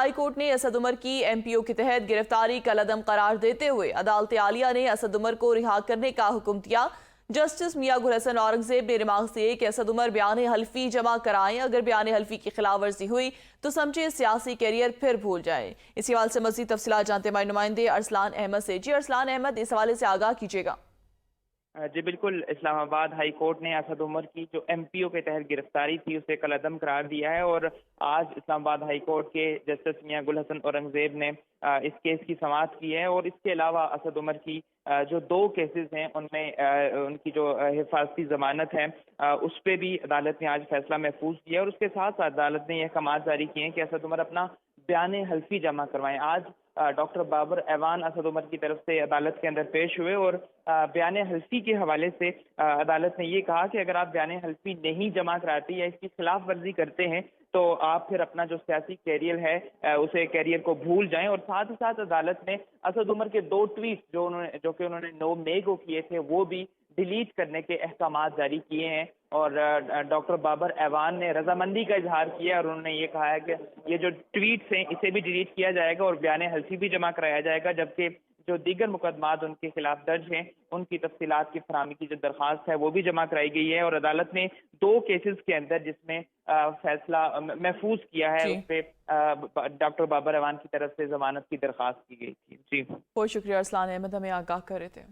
High court نے اسد عمر کی M P او کے تحت گرفتاری کالعدم قرار دیتے ہوئے عدالت عالیہ نے اسد عمر کو رہا کرنے کا حکم دیا۔ جسٹس میاں گل حسن اورنگزیب نے ریمارکس دیے کہ اسد عمر بیان حلفی جمع کرائیں، اگر بیان حلفی کی خلاف ورزی ہوئی تو سمجھے سیاسی کیریئر پھر بھول جائیں۔ اسی حوالے سے مزید تفصیلات جانتے ہیں ہمارے نمائندے ارسلان احمد سے۔ جی ارسلان احمد، اس حوالے سے آگاہ کیجیے گا۔ جی بالکل، اسلام آباد ہائی کورٹ نے اسد عمر کی جو ایم پی او کے تحت گرفتاری تھی اسے کالعدم قرار دیا ہے، اور آج اسلام آباد ہائی کورٹ کے جسٹس میاں گل حسن اورنگزیب نے اس کیس کی سماعت کی ہے، اور اس کے علاوہ اسد عمر کی جو دو کیسز ہیں ان میں ان کی جو حفاظتی ضمانت ہے اس پہ بھی عدالت نے آج فیصلہ محفوظ کیا، اور اس کے ساتھ عدالت نے یہ احکامات جاری کیے ہیں کہ اسد عمر اپنا بیان حلفی جمع کروائیں۔ آج ڈاکٹر بابر ایوان اسد عمر کی طرف سے عدالت کے اندر پیش ہوئے، اور بیان حلفی کے حوالے سے عدالت نے یہ کہا کہ اگر آپ بیان حلفی نہیں جمع کراتے یا اس کی خلاف ورزی کرتے ہیں تو آپ پھر اپنا جو سیاسی کیریئر ہے اسے کیریئر کو بھول جائیں، اور ساتھ ہی ساتھ عدالت نے اسد عمر کے دو ٹویٹ جو کہ انہوں نے 9 مئی کو کیے تھے وہ بھی ڈیلیٹ کرنے کے احکامات جاری کیے ہیں، اور ڈاکٹر بابر ایوان نے رضامندی کا اظہار کیا، اور انہوں نے یہ کہا ہے کہ یہ جو ٹویٹس ہیں اسے بھی ڈیلیٹ کیا جائے گا اور بیان حلفی بھی جمع کرایا جائے گا، جبکہ جو دیگر مقدمات ان کے خلاف درج ہیں ان کی تفصیلات کی فراہمی کی جو درخواست ہے وہ بھی جمع کرائی گئی ہے، اور عدالت نے 2 کیسز کے اندر جس میں فیصلہ محفوظ کیا ہے جی اس پہ ڈاکٹر بابر ایوان کی طرف سے ضمانت کی درخواست کی گئی تھی۔ جی بہت شکریہ ارسلان احمد، ہمیں آگاہ کر رہے تھے۔